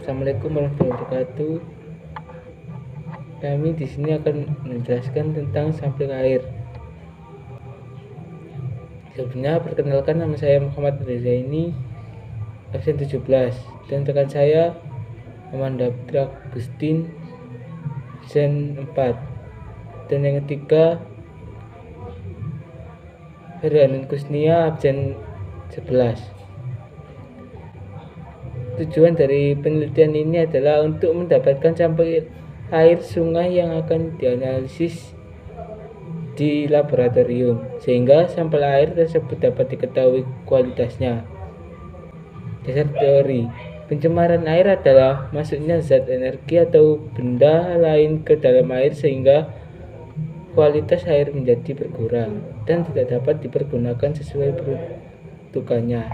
Assalamualaikum warahmatullahi wabarakatuh. Kami di sini akan menjelaskan tentang sampling air. Sebelumnya perkenalkan, nama saya Muhammad Reza, ini absen 17, dan rekan saya Amanda Putra Agustin absen 4, dan yang ketiga Ferdianun Kusnia absen 11. Tujuan dari penelitian ini adalah untuk mendapatkan sampel air sungai yang akan dianalisis di laboratorium, sehingga sampel air tersebut dapat diketahui kualitasnya. Dasar teori: pencemaran air adalah masuknya zat, energi, atau benda lain ke dalam air sehingga kualitas air menjadi berkurang dan tidak dapat dipergunakan sesuai peruntukannya.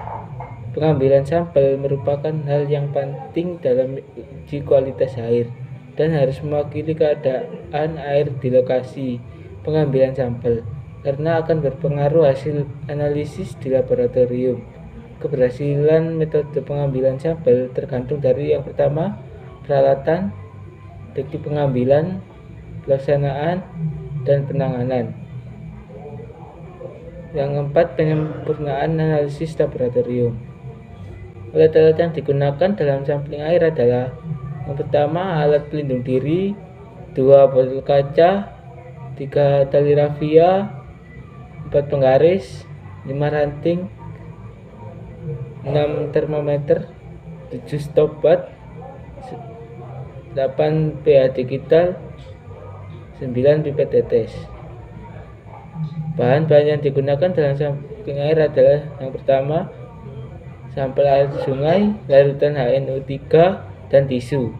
Pengambilan sampel merupakan hal yang penting dalam uji kualitas air dan harus mewakili keadaan air di lokasi pengambilan sampel, karena akan berpengaruh hasil analisis di laboratorium. Keberhasilan metode pengambilan sampel tergantung dari yang pertama, peralatan, teknik pengambilan, pelaksanaan, dan penanganan. Yang keempat, penyempurnaan analisis laboratorium. Alat-alat yang digunakan dalam sampling air adalah: yang pertama, alat pelindung diri, 2 botol kaca, 3 tali rafia, 4 penggaris, 5 ranting, 6 termometer, 7 stopwatch, 8 pH digital, 9 pipet tetes. Bahan-bahan yang digunakan dalam sampling air adalah: yang pertama, sampel air sungai, larutan HNO3, dan tisu.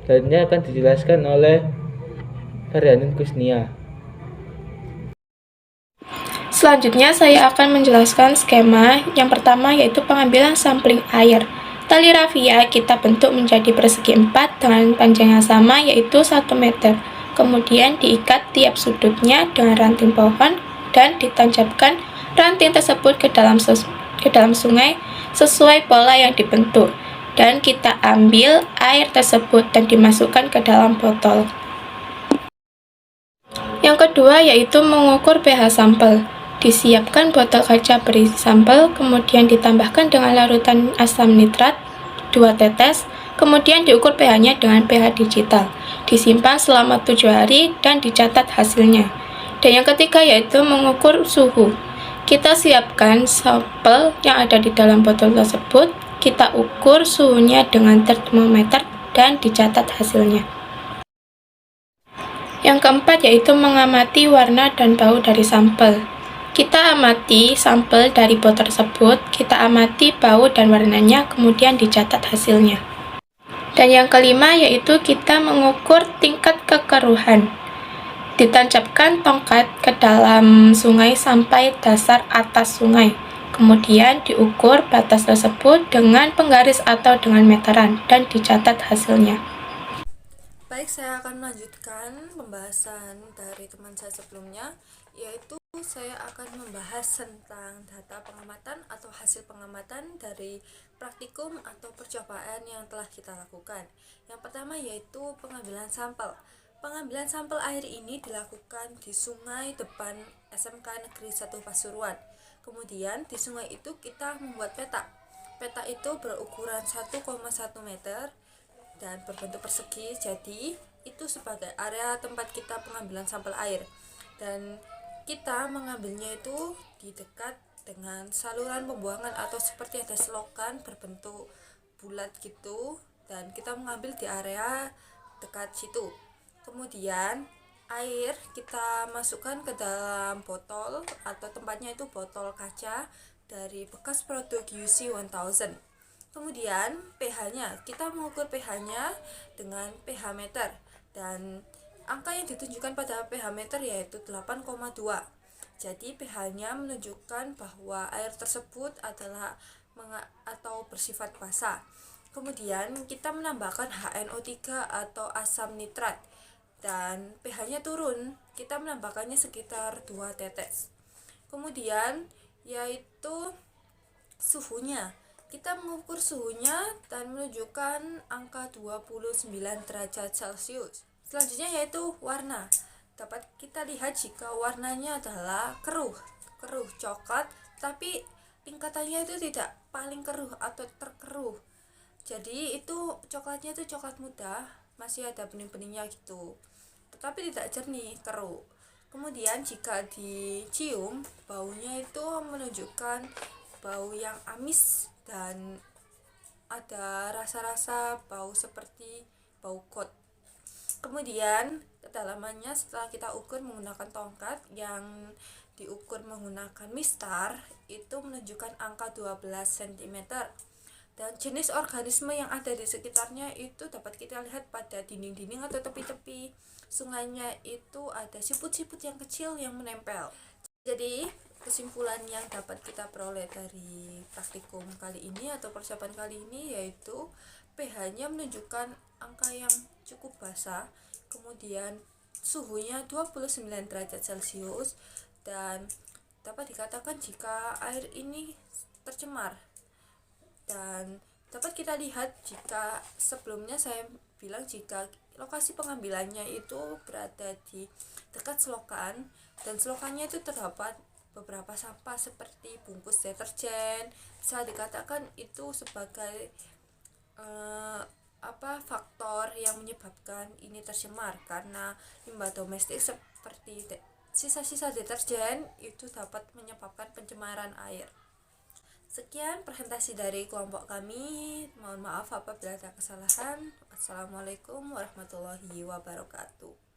Selanjutnya akan dijelaskan oleh Ferdianun Kusnia. Selanjutnya saya akan menjelaskan skema yang pertama, yaitu pengambilan sampling air. Tali rafia kita bentuk menjadi persegi 4 dengan panjang yang sama, yaitu 1 meter. Kemudian diikat tiap sudutnya dengan ranting pohon dan ditancapkan ranting tersebut ke dalam sungai sesuai pola yang dibentuk. Dan kita ambil air tersebut dan dimasukkan ke dalam botol. Yang kedua yaitu mengukur pH sampel. Disiapkan botol kaca berisi sampel, kemudian ditambahkan dengan larutan asam nitrat 2 tetes, kemudian diukur pH-nya dengan pH digital. Disimpan selama 7 hari dan dicatat hasilnya. Dan yang ketiga yaitu mengukur suhu. Kita siapkan sampel yang ada di dalam botol tersebut, kita ukur suhunya dengan termometer dan dicatat hasilnya. Yang keempat yaitu mengamati warna dan bau dari sampel. Kita amati sampel dari botol tersebut, kita amati bau dan warnanya, kemudian dicatat hasilnya. Dan yang kelima yaitu kita mengukur tingkat kekeruhan. Ditancapkan tongkat ke dalam sungai sampai dasar atas sungai. Kemudian diukur batas tersebut dengan penggaris atau dengan meteran dan dicatat hasilnya. Baik, saya akan melanjutkan pembahasan dari teman saya sebelumnya, yaitu saya akan membahas tentang data pengamatan atau hasil pengamatan dari praktikum atau percobaan yang telah kita lakukan. Yang pertama yaitu pengambilan sampel. Pengambilan sampel air ini dilakukan di sungai depan SMK Negeri 1 Pasuruan. Kemudian di sungai itu kita membuat peta. Peta itu berukuran 1,1 meter dan berbentuk persegi, jadi itu sebagai area tempat kita pengambilan sampel air. Dan kita mengambilnya itu di dekat dengan saluran pembuangan atau seperti ada selokan berbentuk bulat gitu, dan kita mengambil di area dekat situ. Kemudian air kita masukkan ke dalam botol atau tempatnya itu botol kaca dari bekas produk UC 1000. Kemudian pH-nya, kita mengukur pH-nya dengan pH meter, dan angka yang ditunjukkan pada pH meter yaitu 8,2. Jadi pH-nya menunjukkan bahwa air tersebut adalah atau bersifat basa. Kemudian kita menambahkan HNO3 atau asam nitrat dan pH-nya turun. Kita menambahkannya sekitar 2 tetes. Kemudian yaitu suhunya. kita mengukur suhunya dan menunjukkan angka 29 derajat Celcius. Selanjutnya yaitu warna. Dapat kita lihat jika warnanya adalah keruh coklat, tapi tingkatannya itu tidak paling keruh atau terkeruh. Jadi itu coklatnya itu coklat muda, masih ada bening-beningnya gitu, tetapi tidak jernih, keruh. Kemudian jika dicium, baunya itu menunjukkan bau yang amis dan ada rasa-rasa bau seperti bau kot. Kemudian kedalamannya setelah kita ukur menggunakan tongkat yang diukur menggunakan mistar itu menunjukkan angka 12 cm. Dan jenis organisme yang ada di sekitarnya itu dapat kita lihat pada dinding-dinding atau tepi-tepi sungainya itu ada siput-siput yang kecil yang menempel. Jadi kesimpulan yang dapat kita peroleh dari praktikum kali ini atau persiapan kali ini yaitu pH-nya menunjukkan angka yang cukup basah, kemudian suhunya 29 derajat Celcius, dan dapat dikatakan jika air ini tercemar. Dan dapat kita lihat jika sebelumnya saya bilang jika lokasi pengambilannya itu berada di dekat selokan, dan selokannya itu terdapat beberapa sampah seperti bungkus deterjen, bisa dikatakan itu sebagai faktor yang menyebabkan ini tercemar, karena limbah domestik seperti sisa-sisa deterjen itu dapat menyebabkan pencemaran air. Sekian presentasi dari kelompok kami. Mohon maaf apabila ada kesalahan. Assalamualaikum warahmatullahi wabarakatuh.